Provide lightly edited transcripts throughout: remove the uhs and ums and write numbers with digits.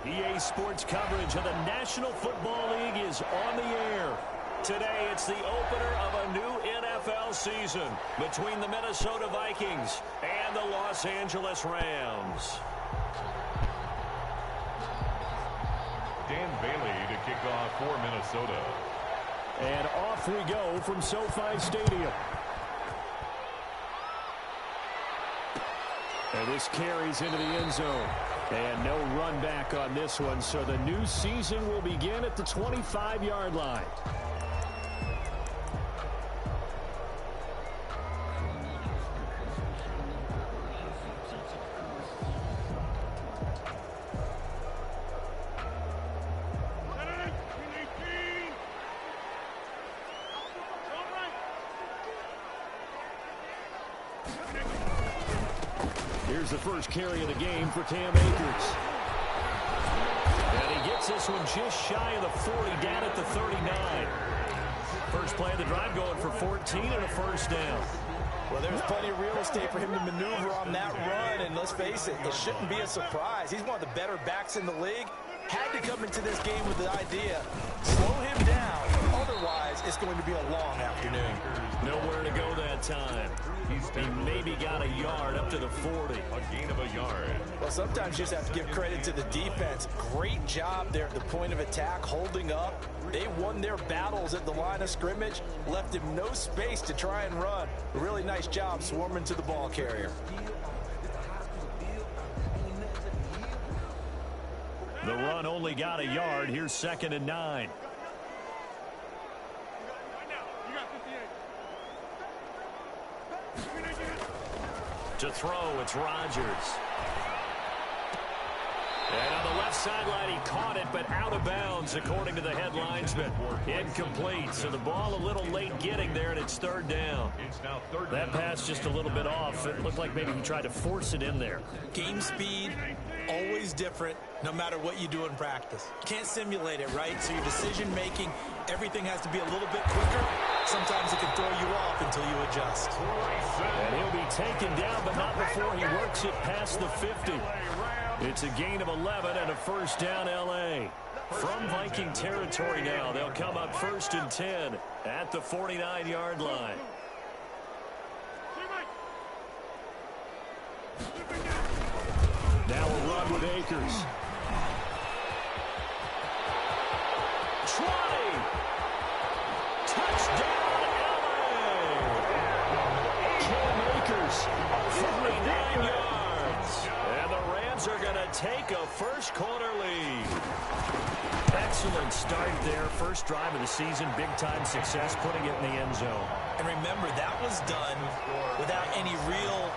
EA Sports coverage of the National Football League is on the air. Today, it's the opener of a new NFL season between the Minnesota Vikings and the Los Angeles Rams. Dan Bailey to kick off for Minnesota. And off we go from SoFi Stadium. And this carries into the end zone. And no run back on this one, so the new season will begin at the 25-yard line. Here's the first carry of the game for Cam Akers. And he gets this one just shy of the 40, down at the 39. First play of the drive going for 14 and a first down. Well, there's plenty of real estate for him to maneuver on that run, and let's face it, it shouldn't be a surprise. He's one of the better backs in the league. Had to come into this game with the idea, slow him down, otherwise it's going to be a long afternoon. Nowhere to go that time. He maybe got a yard up to the 40. A gain of a yard. Well, sometimes you just have to give credit to the defense. Great job there at the point of attack, holding up. They won their battles at the line of scrimmage, left him no space to try and run. A really nice job swarming to the ball carrier. The run only got a yard. Here's 2nd and 9. To throw, it's Rodgers. And on the left sideline, he caught it, but out of bounds, according to the head linesman. Incomplete, so the ball a little late getting there, and it's 3rd down. That pass just a little bit off. It looked like maybe he tried to force it in there. Game speed, always different, no matter what you do in practice. You can't simulate it, right? So your decision-making, everything has to be a little bit quicker. Sometimes it can throw you off until you adjust. And he'll be taken down, but not before he works it past the 50. It's a gain of 11 and a first down, L.A. From Viking territory now, they'll come up 1st and 10 at the 49-yard line. Now a run with Akers. 20. Touchdown, L.A. Cam Akers, 49 yards. And the Rams are going to take a first-quarter lead. Excellent start there. First drive of the season. Big-time success, putting it in the end zone. And remember, that was done without any real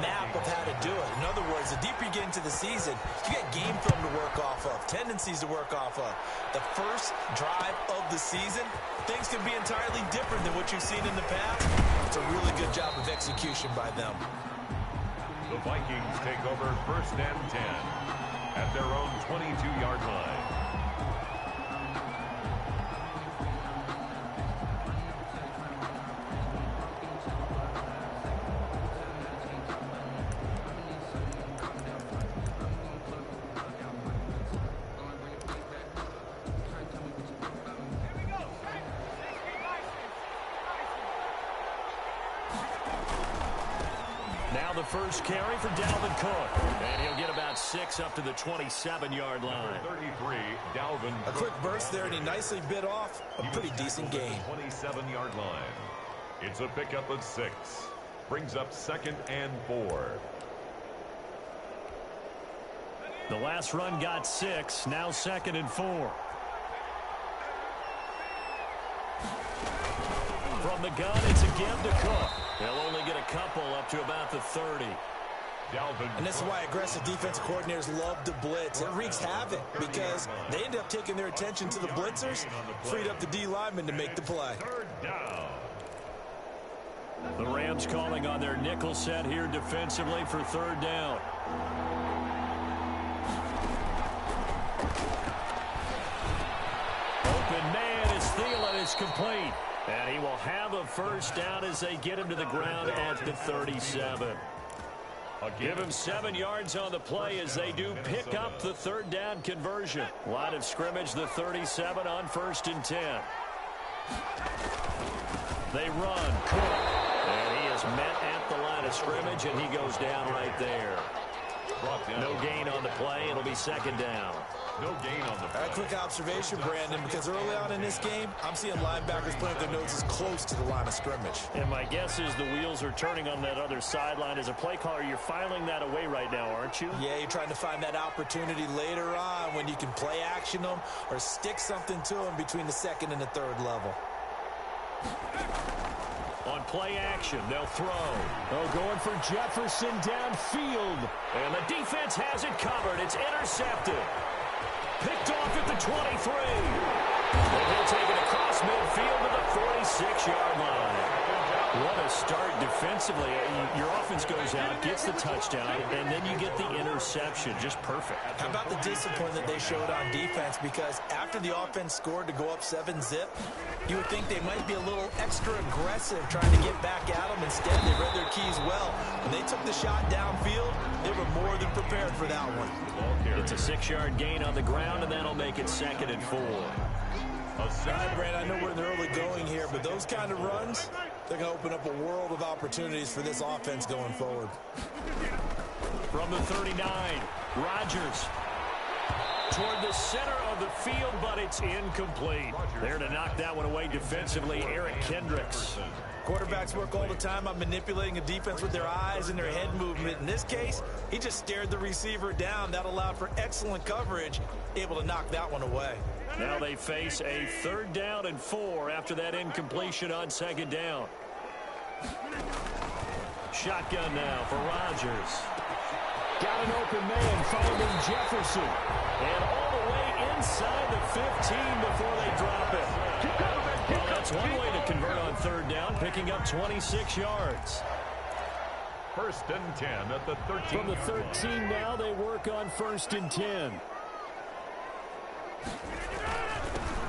map of how to do it. In other words, the deeper you get into the season, you get game film to work off of, tendencies to work off of. The first drive of the season, things can be entirely different than what you've seen in the past. It's a really good job of execution by them. The Vikings take over 1st and 10 at their own 22-yard line. Now the first carry for Dalvin Cook. And he'll get about 6 up to the 27-yard line. 33, Dalvin. A quick burst there, and he nicely bit off a pretty decent gain. 27-yard line. It's a pickup of 6. Brings up 2nd and 4. The last run got 6. Now 2nd and 4. From the gun, it's again to Cook. They'll only get a couple up to about the 30. Dalvin. And this is why aggressive defensive coordinators love to blitz. It wreaks havoc because they end up taking their attention to the blitzers, freed up the D lineman to make the play. 3rd down. The Rams calling on their nickel set here defensively for 3rd down. Open man is Thielen is complete. And he will have a first down as they get him to the ground at the 37. Give him 7 yards on the play as they do pick up the third down conversion. Line of scrimmage, the 37 on 1st and 10. They run. Cook. And he is met at the line of scrimmage, and he goes down right there. No gain on the play. It'll be 2nd down. No gain on the play. A quick observation, Brandon, because early on in this game, I'm seeing linebackers playing with their noses close to the line of scrimmage. And my guess is the wheels are turning on that other sideline. As a play caller, you're filing that away right now, aren't you? Yeah, you're trying to find that opportunity later on when you can play action them or stick something to them between the 2nd and the 3rd level. On play action, they'll throw. Oh, going for Jefferson downfield. And the defense has it covered. It's intercepted. Picked off at the 23. And he'll take it across midfield to the 46-yard line. What a start defensively. Your offense goes out, gets the touchdown, and then you get the interception. Just perfect. How about the discipline that they showed on defense? Because after the offense scored to go up 7-zip, you would think they might be a little extra aggressive trying to get back at them. Instead, they read their keys well. When they took the shot downfield, they were more than prepared for that one. It's a 6-yard gain on the ground, and that'll make it 2nd and 4. Brad, I know we're in the early going here, but those kind of runs, they're going to open up a world of opportunities for this offense going forward. From the 39, Rodgers toward the center of the field, but it's incomplete. There to knock that one away defensively, Eric Kendricks. Quarterbacks work all the time on manipulating a defense with their eyes and their head movement. In this case, he just stared the receiver down. That allowed for excellent coverage, able to knock that one away. Now they face a 3rd down and 4 after that incompletion on 2nd down. Shotgun now for Rodgers. Got an open man finding Jefferson. And all the way inside the 15 before they drop it. Well, that's one way to convert on 3rd down, picking up 26 yards. 1st and 10 at the 13. From the 13 now, they work on 1st and 10.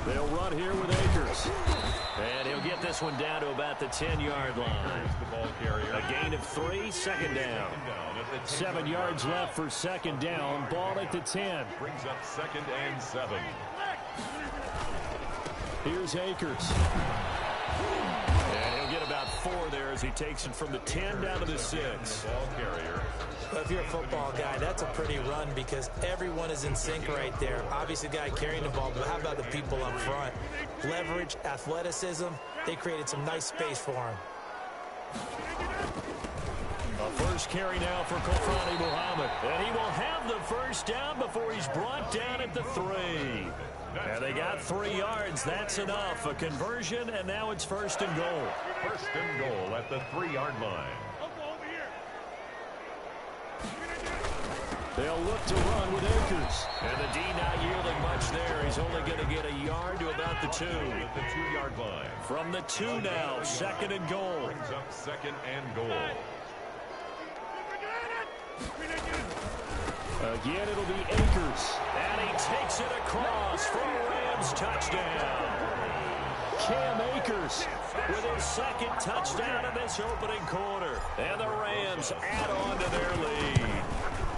They'll run here with Akers. And he'll get this one down to about the 10-yard line. The ball carrier. A gain of 3, 2nd down. 7 yards left for 2nd down. Ball at the 10. Brings up 2nd and 7. Here's Akers. And he'll get about 4 there as he takes it from the 10 down to the 6. Ball carrier. But if you're a football guy, that's a pretty run because everyone is in sync right there. Obviously, the guy carrying the ball, but how about the people up front? Leverage, athleticism, they created some nice space for him. A first carry now for Kofani Muhammad. And he will have the 1st down before he's brought down at the 3. And they got 3 yards. That's enough. A conversion, and now it's 1st and goal. 1st and goal at the 3-yard line. They'll look to run with Akers. And the D not yielding much there. He's only going to get a yard to about the 2. At the 2-yard line. From the 2 now, 2nd and goal. Brings up 2nd and goal. Again, it'll be Akers. And he takes it across for a Rams touchdown. Cam Akers with his 2nd touchdown in this opening quarter. And the Rams add on to their lead.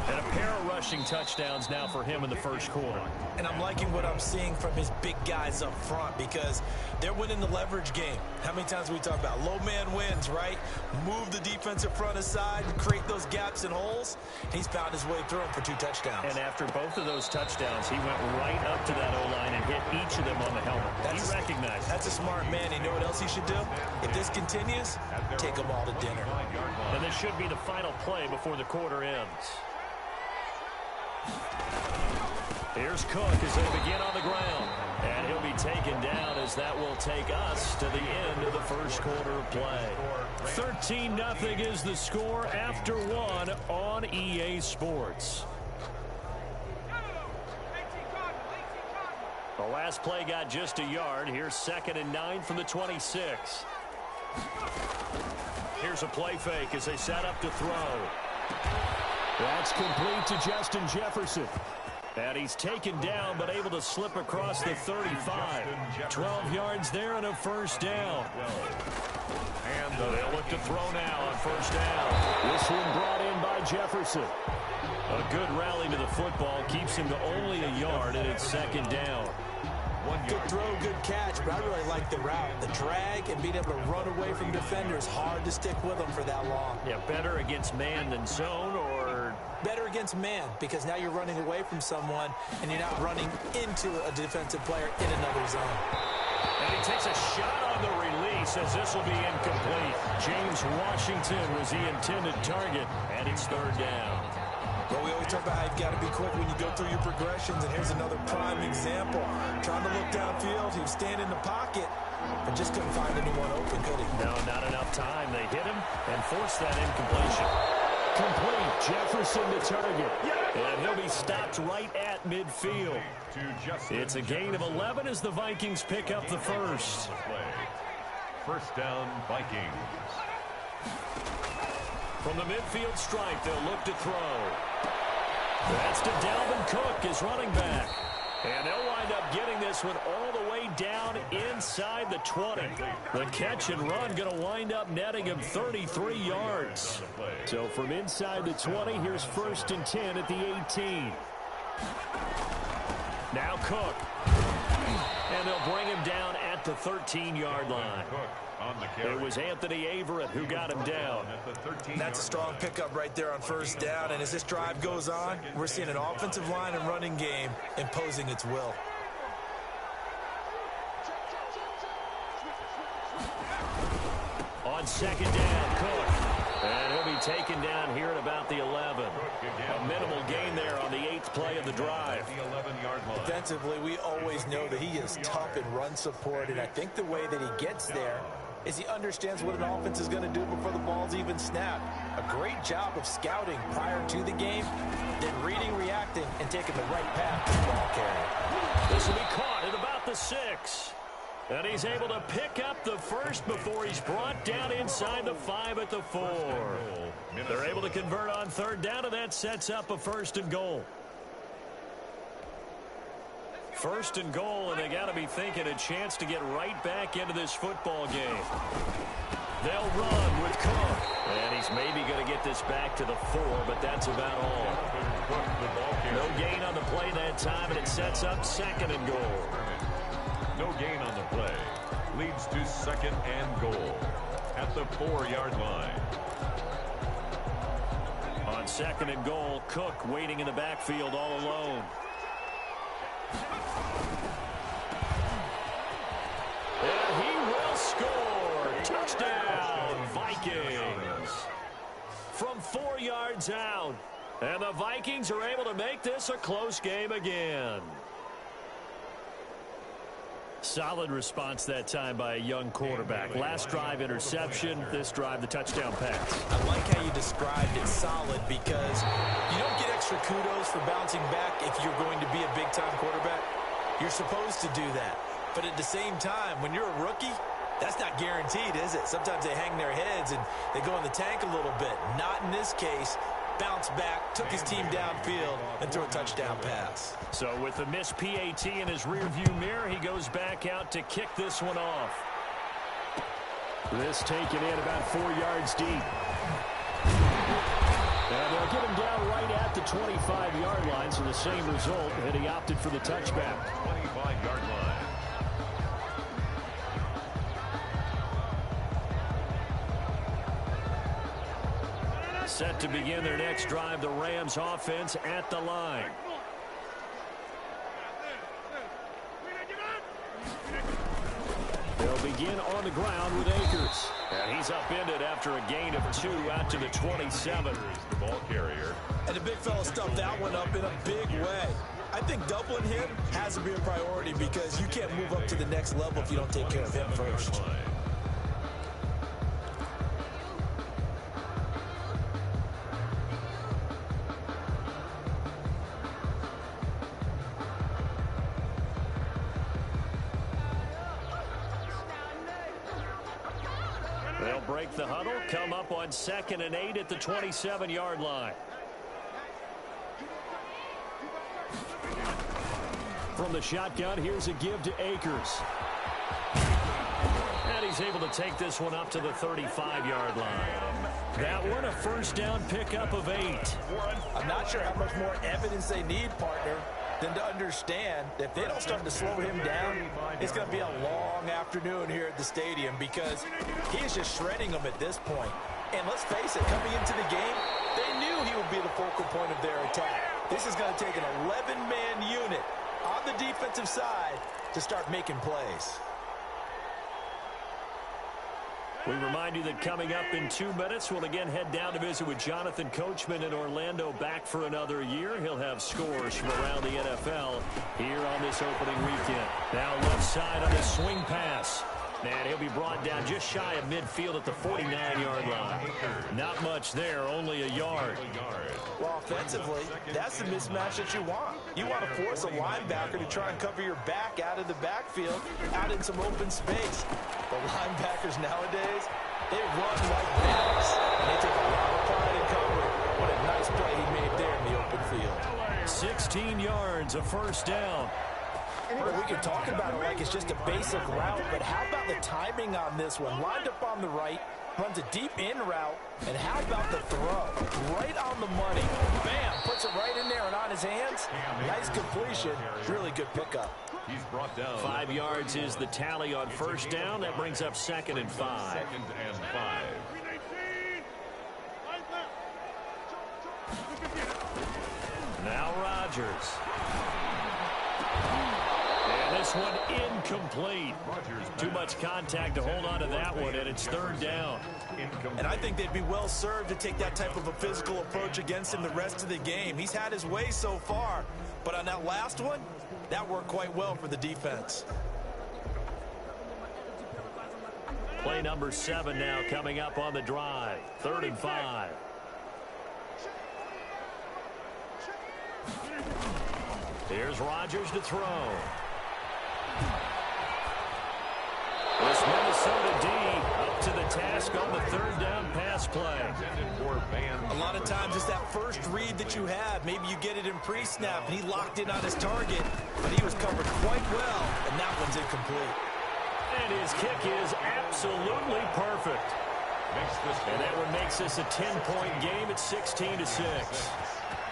And a pair of rushing touchdowns now for him in the 1st quarter. And I'm liking what I'm seeing from his big guys up front because they're winning the leverage game. How many times we talk about low man wins, right? Move the defensive front aside and create those gaps and holes. He's found his way through them for 2 touchdowns. And after both of those touchdowns, he went right up to that O-line and hit each of them on the helmet. He recognized it. That's a smart man. You know what else he should do? If this continues, take them all to dinner. And this should be the final play before the quarter ends. Here's Cook as they begin on the ground. And he'll be taken down as that will take us to the end of the 1st quarter of play. 13-0 is the score after 1 on EA Sports. The last play got just a yard. Here's 2nd and 9 from the 26. Here's a play fake as they set up to throw. That's complete to Justin Jefferson. And he's taken down, but able to slip across the 35. 12 yards there and a first down. And they'll look to throw now on first down. This one brought in by Jefferson. A good rally to the football keeps him to only a yard, and it's second down. Good throw, good catch, but I really like the route. The drag and being able to run away from defenders, hard to stick with them for that long. Yeah, better against man than zone, or? Better against man, because now you're running away from someone, and you're not running into a defensive player in another zone. And he takes a shot on the release as this will be incomplete. James Washington was the intended target, and it's third down. Well, we always talk about how you've got to be quick when you go through your progressions, and here's another prime example. Trying to look downfield, he was standing in the pocket, but just couldn't find anyone open, could he? No, not enough time. They hit him and forced that incompletion. Complete. Jefferson to target. And he'll be stopped right at midfield. It's a gain of 11 as the Vikings pick up the first. First down, Vikings. From the midfield stripe, they'll look to throw. That's to Dalvin Cook, his running back. And they'll wind up getting this one all the way down inside the 20. The catch and run going to wind up netting him 33 yards. So from inside the 20, here's first and 10 at the 18. Now Cook. And they'll bring him down at the 13-yard line. It was Anthony Averett who got him down. That's a strong pickup right there on first down. And as this drive goes on, we're seeing an offensive line and running game imposing its will. On second down, Cook. And he'll be taken down here at about the 11. A minimal gain there on the 8th play of the drive. Defensively, we always know that he is tough in run support, and I think the way that he gets there is he understands what an offense is going to do before the ball's even snapped. A great job of scouting prior to the game, then reading, reacting, and taking the right path to the ball carrier. This will be caught at about the 6. And he's able to pick up the first before he's brought down inside the 5 at the 4. They're able to convert on third down, and that sets up a first and goal. First and goal, and they got to be thinking a chance to get right back into this football game. They'll run with Cook. And he's maybe going to get this back to the 4, but that's about all. No gain on the play that time, and it sets up second and goal. No gain on the play. Leads to second and goal at the 4-yard line. On second and goal, Cook waiting in the backfield all alone. And he will score. Touchdown, Vikings. From 4 yards out. And the Vikings are able to make this a close game again. Solid response that time by a young quarterback. Last drive, interception. This drive, the touchdown pass. I like how you described it, solid, because you don't get extra kudos for bouncing back if you're going to be a big-time quarterback. You're supposed to do that. But at the same time, when you're a rookie, that's not guaranteed, is it? Sometimes they hang their heads and they go in the tank a little bit. Not in this case. Bounced back, took his team downfield, and threw a touchdown pass. So with the missed PAT in his rearview mirror, he goes back out to kick this one off. This taken in about 4 yards deep. And they'll get him down right at the 25-yard line, so the same result, and he opted for the touchback. 25-yard line. Set to begin their next drive, the Rams offense at the line. They'll begin on the ground with Akers. And he's upended after a gain of 2 out to the 27. The ball carrier. And the big fella stuffed that one up in a big way. I think doubling him has to be a priority because you can't move up to the next level if you don't take care of him first. They'll break the huddle, come up on 2nd and 8 at the 27-yard line. From the shotgun, here's a give to Akers. And he's able to take this one up to the 35-yard line. That one a first down pickup of 8. I'm not sure how much more evidence they need, partner, than to understand that if they don't start to slow him down, it's going to be a long afternoon here at the stadium because he is just shredding them at this point. And let's face it, coming into the game, they knew he would be the focal point of their attack. This is going to take an 11-man unit on the defensive side to start making plays. We remind you that coming up in 2 minutes, we'll again head down to visit with Jonathan Coachman in Orlando, back for another year. He'll have scores from around the NFL here on this opening weekend. Now left side on the swing pass. And he'll be brought down just shy of midfield at the 49-yard line. Not much there, only a yard. Well, offensively, that's the mismatch that you want. You want to force a linebacker to try and cover your back out of the backfield, out in some open space. The linebackers nowadays, they run like backs, and they take a lot of pride in covering. What a nice play he made there in the open field. 16 yards, a first down. Well, we can talk about it like it's just a basic route, but how about the timing on this one? Lined up on the right, runs a deep in route, and how about the throw? Right on the money. Bam! Puts it right in there and on his hands. Nice completion. Really good pickup. He's brought down. 5 yards is the tally on first down. That brings up 2nd and 5. 2nd and 5. Now Rodgers. And this one incomplete. Too much contact to hold on to that one, and it's 3rd down. And I think they'd be well served to take that type of a physical approach against him the rest of the game. He's had his way so far, but on that last one, that worked quite well for the defense. Play number 7 now coming up on the drive. 3rd and 5. Here's Rodgers to throw. This Minnesota D up to the task on the 3rd down pass play. A lot of times it's that first read that you have. Maybe you get it in pre-snap, and he locked in on his target, but he was covered quite well, and that one's incomplete. And his kick is absolutely perfect. And that one makes this a 10-point game at 16-6.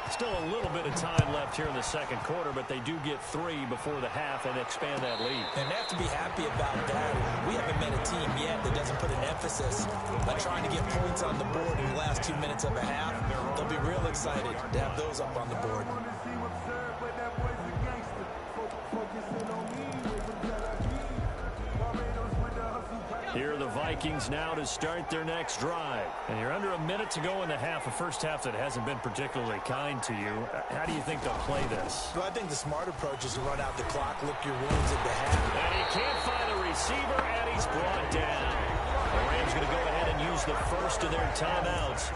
Still a little bit of time left here in the second quarter, but they do get 3 before the half and expand that lead. And they have to be happy about that. We haven't met a team yet that doesn't put an emphasis on trying to get points on the board in the last 2 minutes of a half. They'll be real excited to have those up on the board. Here are the Vikings now to start their next drive. And you're under a minute to go in the half, a first half that hasn't been particularly kind to you. How do you think they'll play this? Well, I think the smart approach is to run out the clock, lick your wounds at the half. And he can't find a receiver, and he's brought down. The Rams going to go ahead and use the first of their timeouts,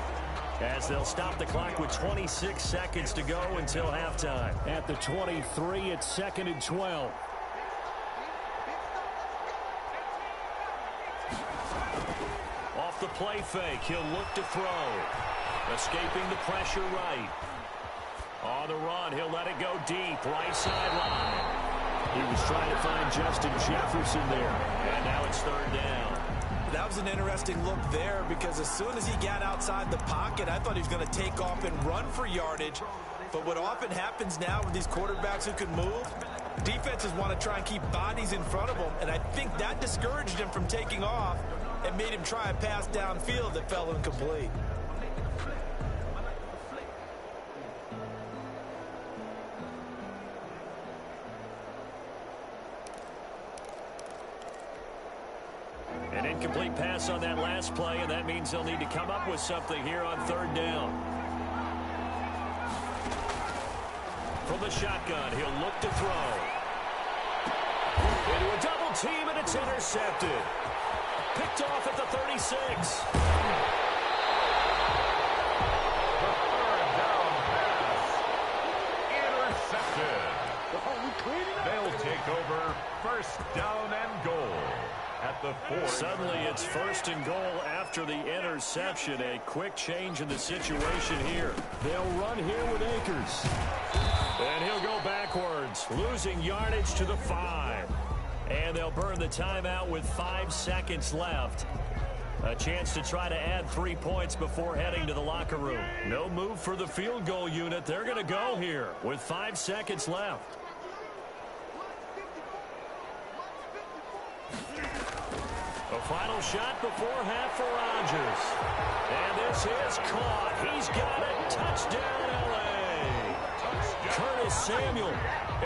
as they'll stop the clock with 26 seconds to go until halftime. At the 23, it's 2nd and 12. Off the play fake, he'll look to throw. Escaping the pressure right. On the run, he'll let it go deep, right sideline. He was trying to find Justin Jefferson there, and now it's 3rd down. That was an interesting look there because as soon as he got outside the pocket, I thought he was going to take off and run for yardage. But what often happens now with these quarterbacks who can move, defenses want to try and keep bodies in front of them, and I think that discouraged him from taking off and made him try a pass downfield that fell incomplete. An incomplete pass on that last play, and that means they'll need to come up with something here on 3rd down. From the shotgun, he'll look to throw. Into a double team, and it's intercepted. Picked off at the 36. Intercepted. They'll take over 1st down and goal at the 4. Suddenly it's 1st and goal after the interception. A quick change in the situation here. They'll run here with Akers. And he'll go backwards. yards, losing yardage to the 5. And they'll burn the timeout with 5 seconds left. A chance to try to add 3 points before heading to the locker room. No move for the field goal unit. They're going to go here with 5 seconds left. A final shot before half for Rodgers. And this is caught. He's got it. Touchdown, L.A. Curtis Samuel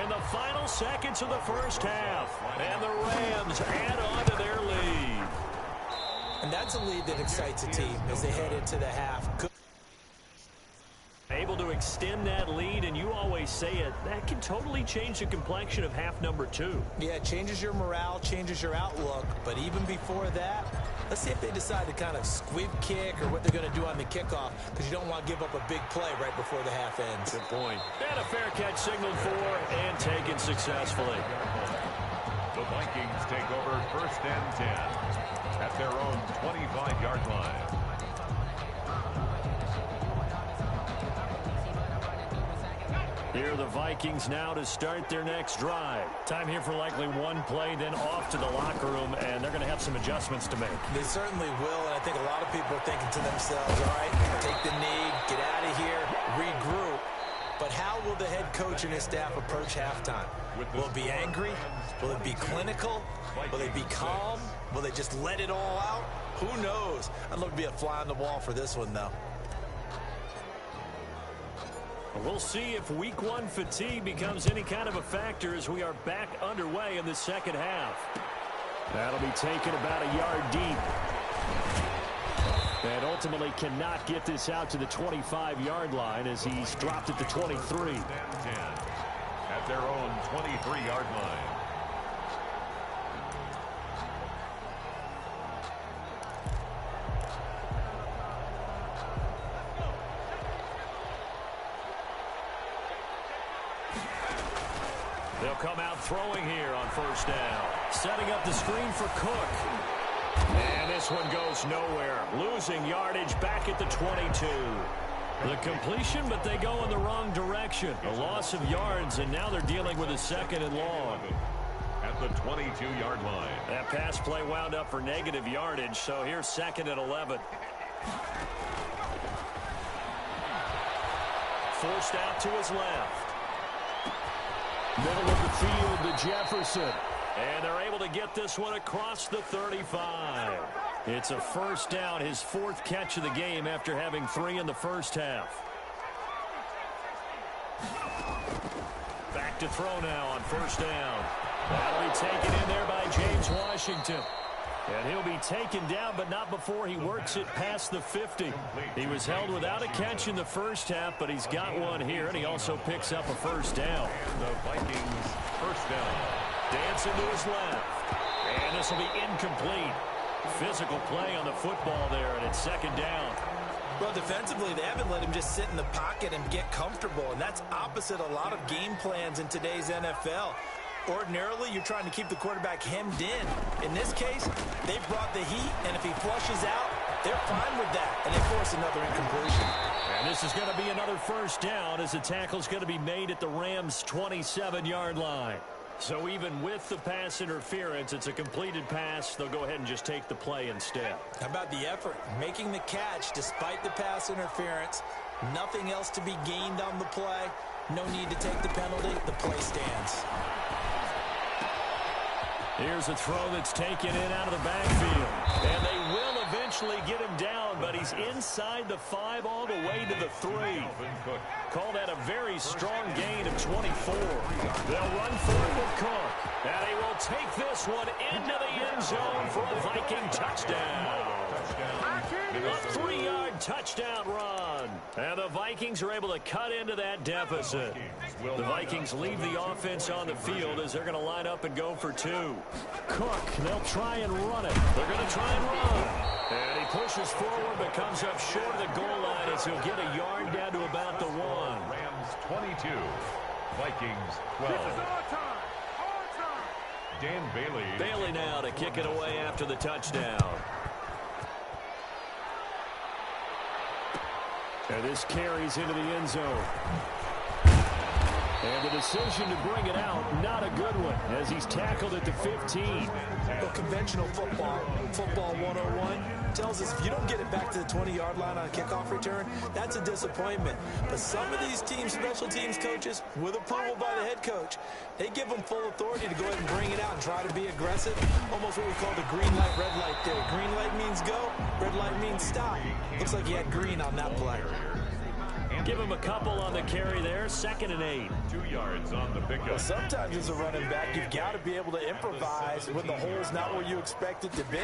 in the final seconds of the first half. And the Rams add on to their lead. And that's a lead that excites a team as they head into the half. Able to extend that lead, and you always say it, that can totally change the complexion of half number 2. Yeah, it changes your morale, changes your outlook. But even before that, let's see if they decide to kind of squib kick or what they're going to do on the kickoff, because you don't want to give up a big play right before the half ends. Good point. And a fair catch signaled for and taken successfully. The Vikings take over 1st and 10 at their own 25-yard line. Here are the Vikings now to start their next drive. Time here for likely one play, then off to the locker room, and they're going to have some adjustments to make. They certainly will, and I think a lot of people are thinking to themselves, all right, take the knee, get out of here, regroup. But how will the head coach and his staff approach halftime? Will it be angry? Will it be clinical? Will they be calm? Will they just let it all out? Who knows? I'd love to be a fly on the wall for this one, though. We'll see if week 1 fatigue becomes any kind of a factor as we are back underway in the second half. That'll be taken about a yard deep. And ultimately cannot get this out to the 25-yard line as he's dropped at the 23. At their own 23-yard line. They'll come out throwing here on 1st down. Setting up the screen for Cook. And this one goes nowhere. Losing yardage back at the 22. The completion, but they go in the wrong direction. A loss of yards, and now they're dealing with a 2nd and long. At the 22-yard line. That pass play wound up for negative yardage, so here's 2nd and 11. Forced out to his left. Middle of the field to Jefferson. And they're able to get this one across the 35. It's a 1st down, his 4th catch of the game after having 3 in the first half. Back to throw now on 1st down. That'll be taken in there by James Washington. And he'll be taken down, but not before he works it past the 50. He was held without a catch in the first half, but he's got one here, and he also picks up a 1st down. The Vikings 1st down. Dancing to his left. And this will be incomplete. Physical play on the football there, and it's 2nd down. Well, defensively, they haven't let him just sit in the pocket and get comfortable, and that's opposite a lot of game plans in today's NFL. Ordinarily, you're trying to keep the quarterback hemmed in. In this case, they brought the heat, and if he flushes out, they're fine with that, and they force another incompletion. And this is going to be another 1st down as the tackle's going to be made at the Rams' 27-yard line. So even with the pass interference, it's a completed pass. They'll go ahead and just take the play instead. How about the effort? Making the catch despite the pass interference. Nothing else to be gained on the play. No need to take the penalty. The play stands. Here's a throw that's taken in out of the backfield. And they will eventually get him down, but he's inside the 5 all the way to the 3. Call that a very strong gain of 24. They'll run for it with Cook. And he will take this one into the end zone for a Viking touchdown. A 3-yard touchdown run. And the Vikings are able to cut into that deficit. The Vikings leave the offense on the field as they're going to line up and go for 2. Cook, they'll try and run it. They're going to try and run. And he pushes forward but comes up short of the goal line as he'll get a yard down to about the 1. Rams 22, Vikings 12. Dan Bailey. Bailey now to kick it away after the touchdown. And this carries into the end zone. And the decision to bring it out, not a good one, as he's tackled at the 15. Well, conventional football 101, tells us if you don't get it back to the 20-yard line on a kickoff return, that's a disappointment. But some of these teams, special teams coaches, with approval by the head coach, they give them full authority to go ahead and bring it out and try to be aggressive. Almost what we call the green light, red light theory. Green light means go, red light means stop. Looks like he had green on that play. Give him a couple on the carry there. 2nd and 8. 2 yards on the pickup. Well, sometimes as a running back, you've got to be able to improvise when the hole's not where you expect it to be.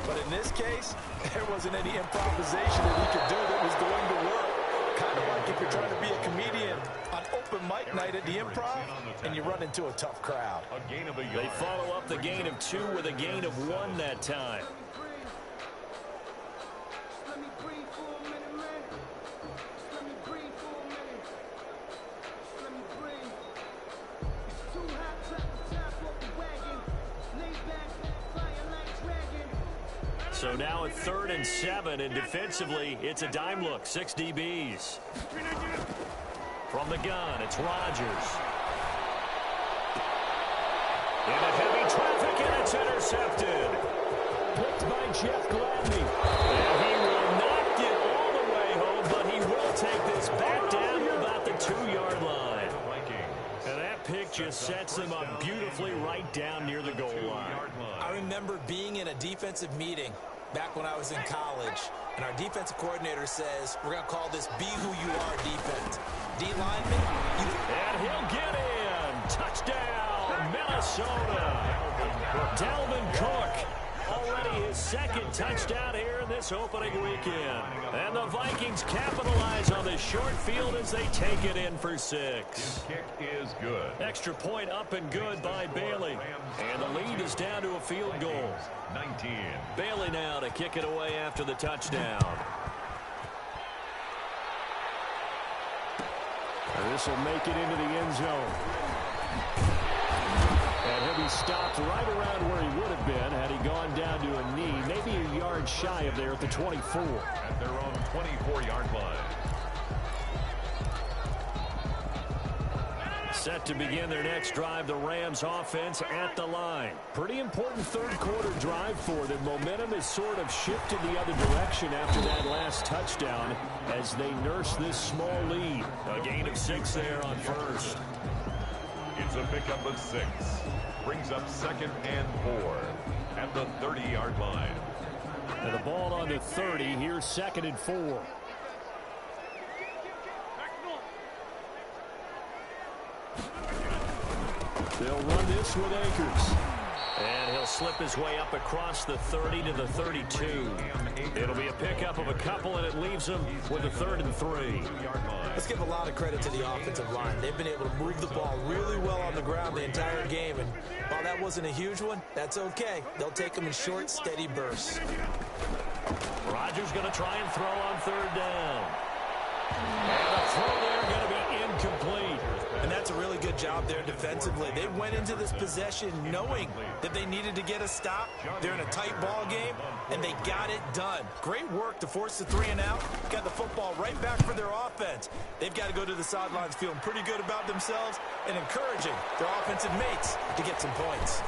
But in this case, there wasn't any improvisation that he could do that was going to work. Kind of like if you're trying to be a comedian on open mic night at the Improv and you run into a tough crowd. A gain of a yard. They follow up the gain of 2 with a gain of 1 that time. So now at 3rd and 7, and defensively, it's a dime look. 6 DBs. From the gun, it's Rodgers. Into heavy traffic, and it's intercepted. Picked by Jeff Gladney. And he will not get all the way home, but he will take this back down to about the 2-yard line. And that pick just sets him up beautifully right down near the goal line. I remember being in a defensive meeting back when I was in college, and our defensive coordinator says, we're going to call this Be Who You Are defense. D-lineman. And he'll get in. Touchdown, Minnesota. Dalvin Cook. Already his 2nd touchdown here in this opening weekend. And the Vikings capitalize on the short field as they take it in for 6. His kick is good. Extra point up and good by Bailey. And the lead is down to a field goal. 19. Bailey now to kick it away after the touchdown. This will make it into the end zone. And he'll be stopped right around where he would have been had he gone down to a knee, maybe a yard shy of there at the 24. At their own 24-yard line. Set to begin their next drive, the Rams offense at the line. Pretty important 3rd quarter drive for them. Momentum has sort of shifted the other direction after that last touchdown as they nurse this small lead. A gain of 6 there on 1st. It's a pickup of 6. Brings up 2nd and 4 at the 30-yard line. And the ball on the 30. Here's 2nd and 4. They'll run this with Akers. And he'll slip his way up across the 30 to the 32. It'll be a pickup of a couple, and it leaves him with a 3rd and 3. Let's give a lot of credit to the offensive line. They've been able to move the ball really well on the ground the entire game. And while that wasn't a huge one, that's okay. They'll take them in short, steady bursts. Rodgers going to try and throw on 3rd down. And the throw there going to be incomplete. And that's a really good job there defensively. They went into this possession knowing that they needed to get a stop. They're in a tight ball game, and they got it done. Great work to force the 3 and out. Got the football right back for their offense. They've got to go to the sidelines feeling pretty good about themselves and encouraging their offensive mates to get some points.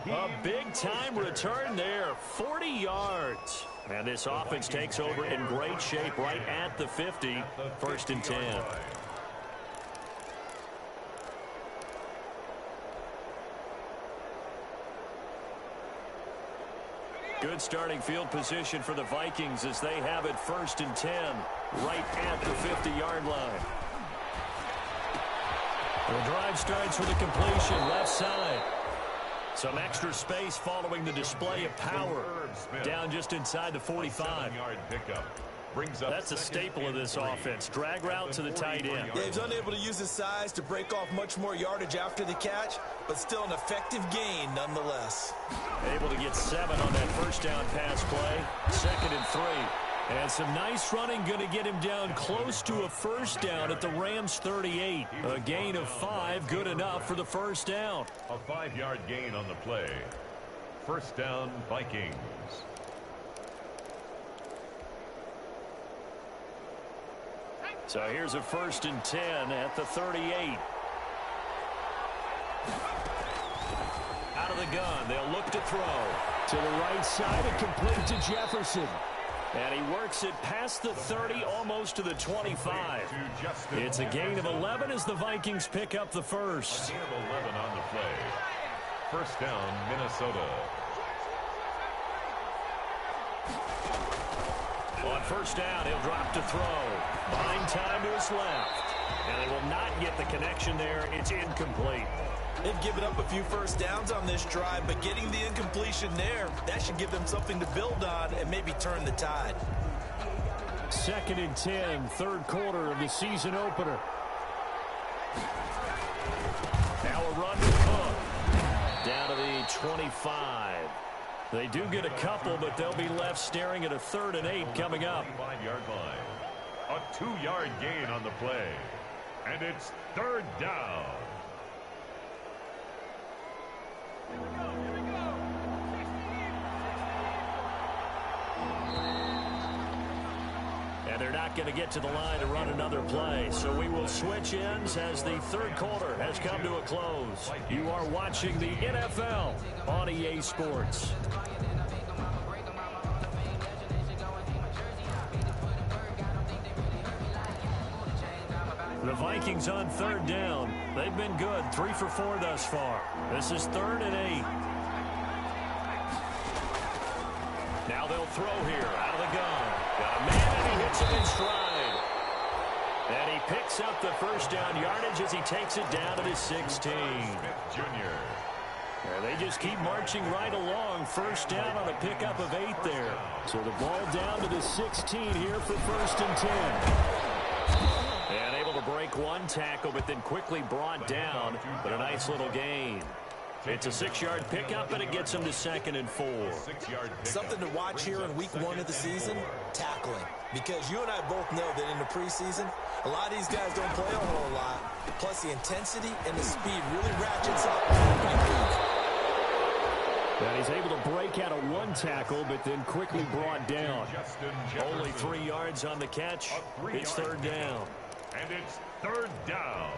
A big-time return there, 40 yards. And this offense takes over in great shape right at the 50, 1st and 10. Good starting field position for the Vikings as they have it 1st and 10, right at the 50-yard line. The drive starts with a completion left side. Some extra space following the display of power. Down just inside the 45. That's a staple of this offense. Drag route to the tight end. Yeah, he's unable to use his size to break off much more yardage after the catch, but still an effective gain nonetheless. Able to get 7 on that 1st down pass play. 2nd and 3. And some nice running going to get him down close to a 1st down at the Rams 38. A gain of 5, good enough for the 1st down. A 5-yard gain on the play. 1st down, Vikings. So here's a 1st and 10 at the 38. Out of the gun, they'll look to throw. To the right side and complete to Jefferson. And he works it past the 30, almost to the 25. It's a gain of 11 as the Vikings pick up the first. A gain of 11 on the play. First down, Minnesota. On first down, he'll drop to throw. Buying time to his left. And they will not get the connection there. It's incomplete. They've given up a few first downs on this drive, but getting the incompletion there, that should give them something to build on and maybe turn the tide. 2nd and 10, 3rd quarter of the season opener. Now a run to Cook. Down to the 25. They do get a couple, but they'll be left staring at a 3rd and 8 coming up. 25-yard line. A 2-yard gain on the play. And it's 3rd down. And they're not going to get to the line to run another play. So we will switch ends as the 3rd quarter has come to a close. You are watching the NFL on EA Sports. The Vikings on 3rd down. They've been good, 3 for 4 thus far. This is 3rd and 8. Now they'll throw here out of the gun. Got a man and he hits it in stride. And he picks up the first down yardage as he takes it down to the 16. Smith Jr. They just keep marching right along. First down on a pickup of 8 there. So the ball down to the 16 here for 1st and 10. And able to break one tackle, but then quickly brought down. But a nice little gain. It's a 6-yard pickup, and it gets him to 2nd and 4. Something to watch here in week 1 of the season, tackling. Because you and I both know that in the preseason, a lot of these guys don't play a whole lot. Plus the intensity and the speed really ratchets up. And he's able to break out of one tackle, but then quickly brought down. Only 3 yards on the catch. It's 3rd down. And it's 3rd down.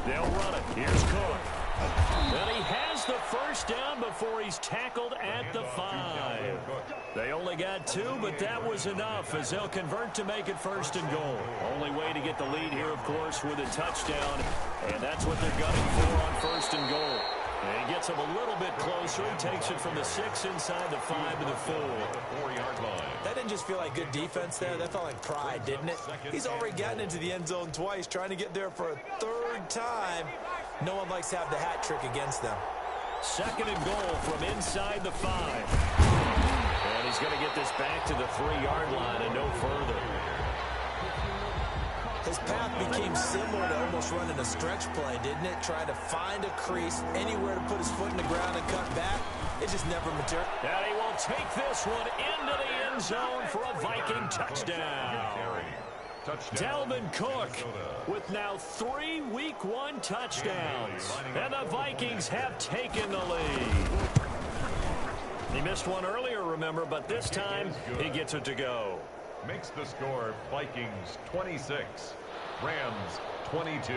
They'll run it. Here's Cook. And he has the first down before he's tackled at the 5. They only got 2, but that was enough as they'll convert to make it 1st and goal. Only way to get the lead here, of course, with a touchdown. And that's what they're gunning for on 1st and goal. And he gets him a little bit closer. He takes it from the 6 inside the 5 to the 4. 4-yard line. That didn't just feel like good defense there. That felt like pride, didn't it? He's already gotten into the end zone twice, trying to get there for a 3rd time. No one likes to have the hat trick against them. 2nd and goal from inside the 5. And he's going to get this back to the 3-yard line and no further. His path became similar to almost running a stretch play, didn't it? Trying to find a crease, anywhere to put his foot in the ground and cut back. It just never materialized. And he will take this one into the end zone for a Viking touchdown. Dalvin Cook with now 3 Week 1 touchdowns. And the Vikings have taken the lead. He missed one earlier, remember, but this time he gets it to go. Makes the score Vikings 26, Rams 22.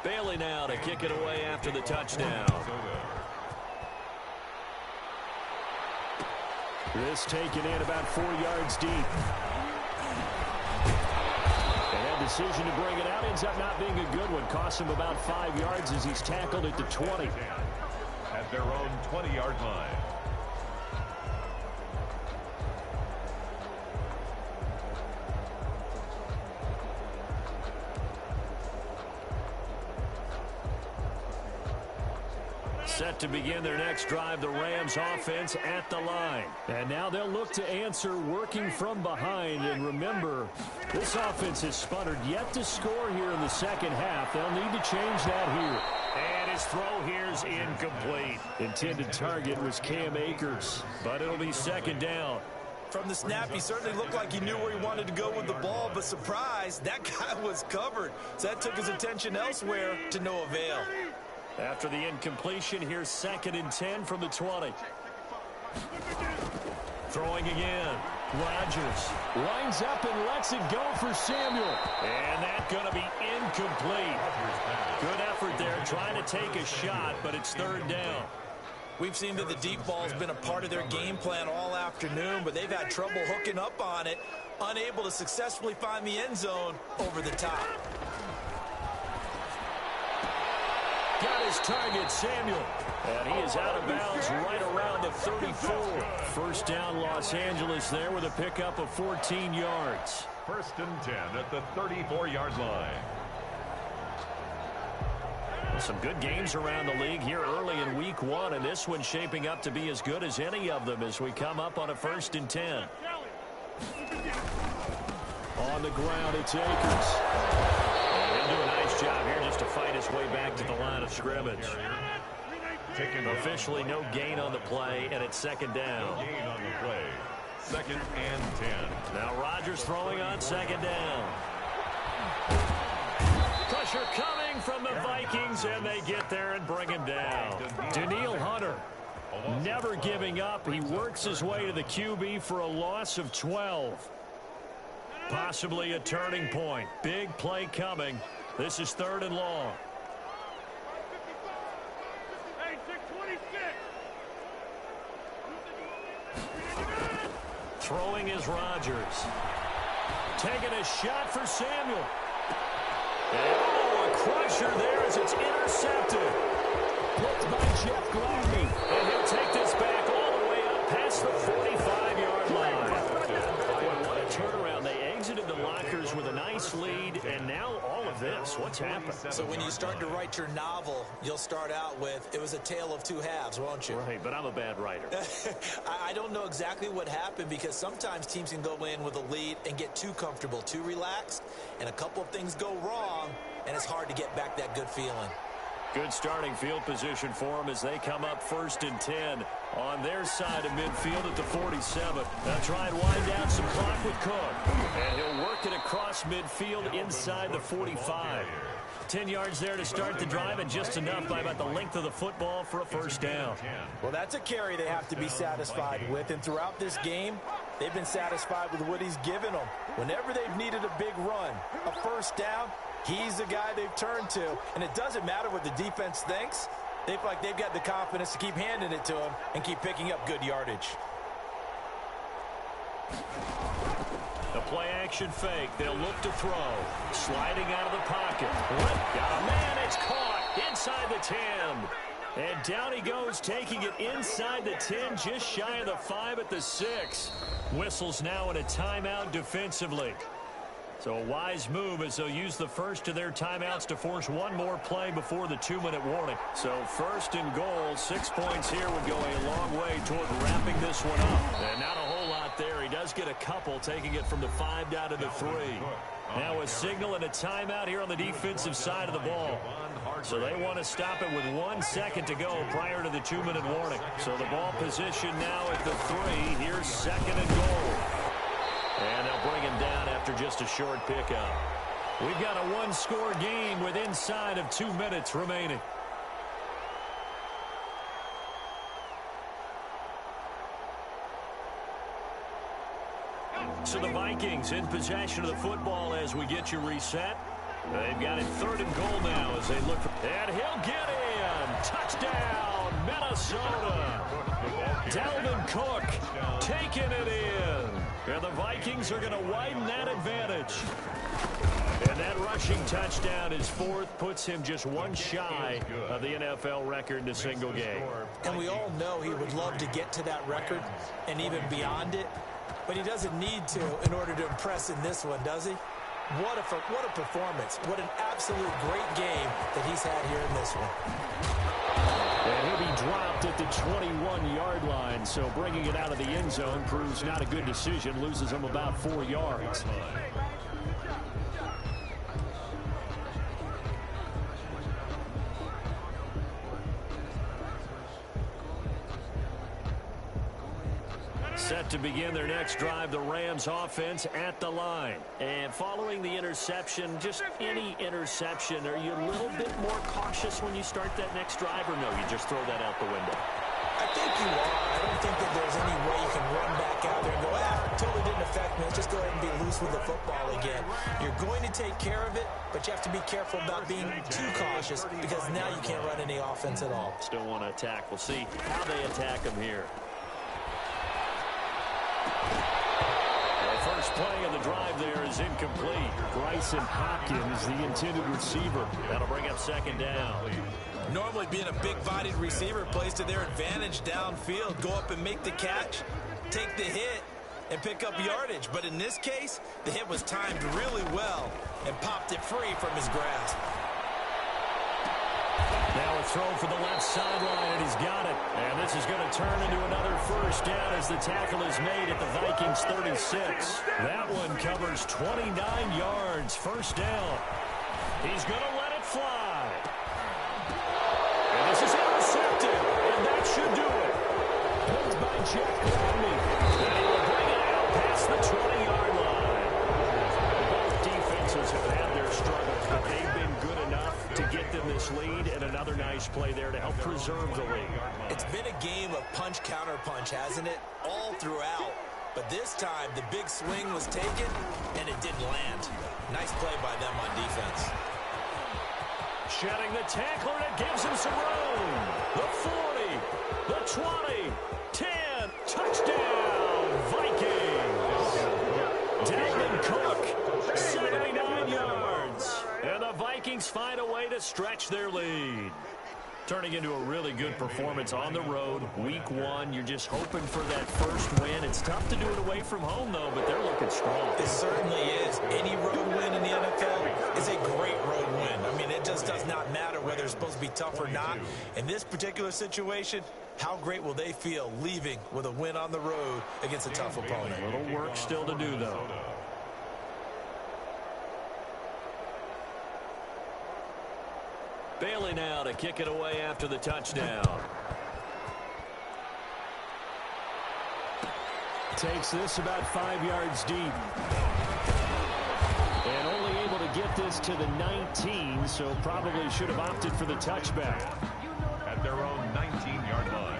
Bailey now to kick it away after the touchdown. This taken in about 4 yards deep. And that decision to bring it out ends up not being a good one. Costs him about 5 yards as he's tackled at the 20. At their own 20-yard line. Set to begin their next drive, the Rams offense at the line. And now they'll look to answer working from behind. And remember, this offense has sputtered yet to score here in the second half. They'll need to change that here. And his throw here's incomplete. Intended target was Cam Akers, but it'll be 2nd down. From the snap, he certainly looked like he knew where he wanted to go with the ball, but surprise, that guy was covered. So that took his attention elsewhere to no avail. After the incompletion, here's 2nd and 10 from the 20. Throwing again. Rodgers lines up and lets it go for Samuel. And that's going to be incomplete. Good effort there trying to take a shot, but it's 3rd down. We've seen that the deep ball has been a part of their game plan all afternoon, but they've had trouble hooking up on it, unable to successfully find the end zone over the top. Got his target, Samuel. And he is out of bounds right around the 34. 1st down, Los Angeles there with a pickup of 14 yards. 1st and 10 at the 34-yard line. Some good games around the league here early in week 1, and this one's shaping up to be as good as any of them as we come up on a 1st and 10. On the ground, it's Akers. He'll do a nice job here just to fight his way back to the line of scrimmage. Officially no gain on the play, and it's 2nd down. No gain on the play. 2nd and 10. Now Rodgers throwing on 2nd down. Pressure coming from the Vikings, and they get there and bring him down. Daniil Hunter never giving up. He works his way to the QB for a loss of 12. Possibly a turning point. Big play coming. This is 3rd and long. Throwing is Rodgers. Taking a shot for Samuel. Oh, a crusher there as it's intercepted. Picked by Jeff Gladney. And he'll take this back all the way up past the 45-yard line. Boy, what a turnaround. They exited the lockers with a nice lead, and now all of this. What's happened? So when you start to write your novel, you'll start out with, it was a tale of 2 halves, won't you? Right, but I'm a bad writer. I don't know exactly what happened, because sometimes teams can go in with a lead and get too comfortable, too relaxed, and a couple of things go wrong, and it's hard to get back that good feeling. Good starting field position for them as they come up 1st and 10 on their side of midfield at the 47. Now try and wind down some clock with Cook. And he'll work it across midfield inside the 45. 10 yards there to start the drive, and just enough by about the length of the football for a 1st down. Well, that's a carry they have to be satisfied with, and throughout this game, they've been satisfied with what he's given them. Whenever they've needed a big run, a 1st down, he's the guy they've turned to, and it doesn't matter what the defense thinks. They feel like they've got the confidence to keep handing it to him and keep picking up good yardage. The play-action fake. They'll look to throw. Sliding out of the pocket. Oh, man, it's caught inside the 10. And down he goes, taking it inside the 10, just shy of the 5 at the 6. Whistles now in a timeout defensively. So a wise move as they'll use the first of their timeouts to force one more play before the 2-minute warning. So 1st and goal, 6 points here would go a long way toward wrapping this one up. And not a whole lot there. He does get a couple, taking it from the 5 down to the 3. Now a signal and a timeout here on the defensive side of the ball. So they want to stop it with 1 second to go prior to the 2-minute warning. So the ball position now at the 3. Here's 2nd and goal. And they'll bring him down after just a short pickup. We've got a 1-score game with inside of 2 minutes remaining. So the Vikings in possession of the football as we get you reset. They've got it 3rd and goal now as they look for, and he'll get in. Touchdown, Minnesota. Dalvin Cook taking it in. And the Vikings are going to widen that advantage. And that rushing touchdown is 4th, puts him just 1 shy of the NFL record in a single game. And we all know he would love to get to that record and even beyond it, but he doesn't need to in order to impress in this one, does he? What a performance. What an absolute great game that he's had here in this one. And he'll be dropped at the 21-yard line, so bringing it out of the end zone proves not a good decision, loses him about 4 yards. Set to begin their next drive, the Rams offense at the line. And following the interception, just any interception, are you a little bit more cautious when you start that next drive, or no, you just throw that out the window? I think you are. I don't think that there's any way you can run back out there and go, totally didn't affect me. Let's just go ahead and be loose with the football again. You're going to take care of it, but you have to be careful about being too cautious because now you can't run any offense at all. Still want to attack. We'll see how they attack them here. First play of the drive there is incomplete. Bryson Hopkins, the intended receiver. That'll bring up second down. Normally being a big-bodied receiver plays to their advantage downfield. Go up and make the catch, take the hit, and pick up yardage. But in this case, the hit was timed really well and popped it free from his grasp. Now a throw for the left sideline, and he's got it. And this is going to turn into another first down as the tackle is made at the Vikings 36. That one covers 29 yards. First down. He's going to let it fly. And this is intercepted, and that should do it. Picked by Jeff Gladney. And he will bring it out past the 20-yard line. Both defenses have had their struggles, but they've been good enough to get them this lead, and another nice play there to help preserve the lead. It's been a game of punch-counter-punch, hasn't it? All throughout. But this time, the big swing was taken, and it didn't land. Nice play by them on defense. Shedding the tackler, and it gives him some room. The 40, the 20, 10, touchdown, Vikings. Dalvin Cook, 79 yards. And the Vikings find a way to stretch their lead. Turning into a really good performance on the road. Week 1, you're just hoping for that first win. It's tough to do it away from home, though, but they're looking strong. It certainly is. Any road win in the NFL is a great road win. I mean, it just does not matter whether it's supposed to be tough or not. In this particular situation, how great will they feel leaving with a win on the road against a tough opponent? A little work still to do, though. Bailey now to kick it away after the touchdown. Takes this about 5 yards deep. And only able to get this to the 19, so probably should have opted for the touchback. At their own 19-yard line.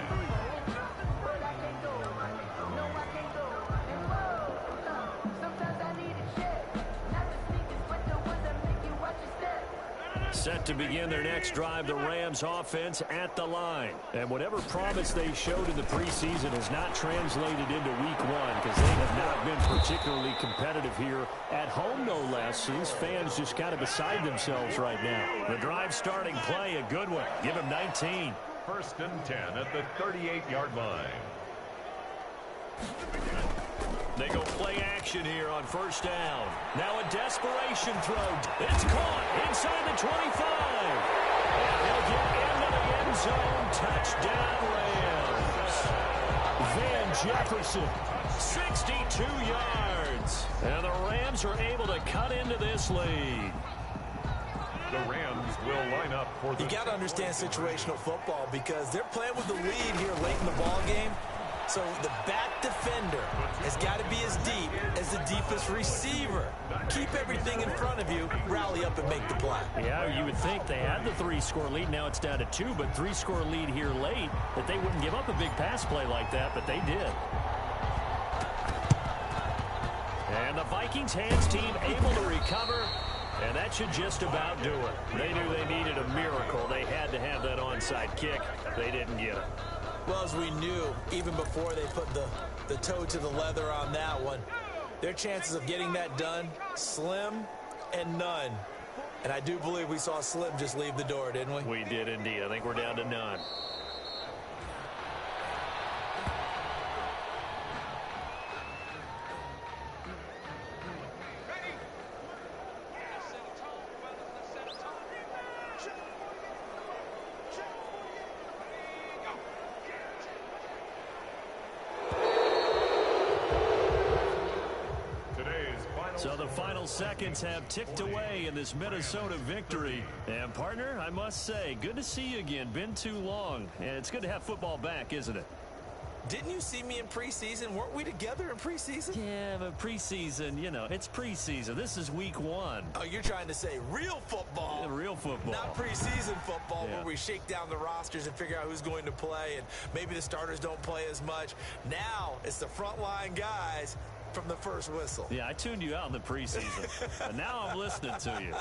Set to begin their next drive, the Rams offense at the line. And whatever promise they showed in the preseason has not translated into week 1 because they have not been particularly competitive here at home, no less. These fans just kind of beside themselves right now. The drive starting play, a good one. Give him 19. First and 10 at the 38-yard line. They go play action here on first down. Now a desperation throw. It's caught inside the 25. And they'll get into the end zone. Touchdown, Rams. Van Jefferson, 62 yards. And the Rams are able to cut into this lead. The Rams will line up for the... You got to understand situational football because they're playing with the lead here late in the ball game. So the back defender has got to be as deep as the deepest receiver. Keep everything in front of you, rally up and make the play. Yeah, you would think they had the 3-score lead. Now it's down to 2, but 3-score lead here late, that they wouldn't give up a big pass play like that, but they did. And the Vikings hands team able to recover, and that should just about do it. They knew they needed a miracle. They had to have that onside kick. They didn't get it. Well, as we knew, even before they put the toe to the leather on that one, their chances of getting that done, slim and none. And I do believe we saw Slim just leave the door, didn't we? We did indeed. I think we're down to none. So the final seconds have ticked away in this Minnesota victory. And, partner, I must say, good to see you again. Been too long. And it's good to have football back, isn't it? Didn't you see me in preseason? Weren't we together in preseason? Yeah, but preseason, you know, it's preseason. This is week 1. Oh, you're trying to say real football. Yeah, real football. Not preseason football, Yeah. where we shake down the rosters and figure out who's going to play, and maybe the starters don't play as much. Now it's the frontline guys from the first whistle. Yeah, I tuned you out in the preseason. And now I'm listening to you.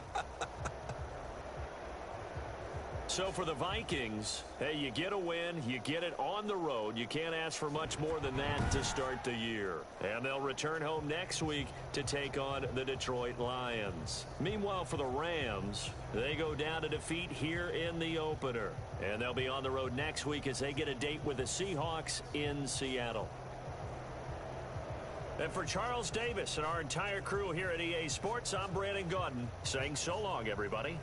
So for the Vikings, hey, you get a win, you get it on the road. You can't ask for much more than that to start the year. And they'll return home next week to take on the Detroit Lions. Meanwhile, for the Rams, they go down to defeat here in the opener. And they'll be on the road next week as they get a date with the Seahawks in Seattle. And for Charles Davis and our entire crew here at EA Sports, I'm Brandon Gaudin saying so long, everybody.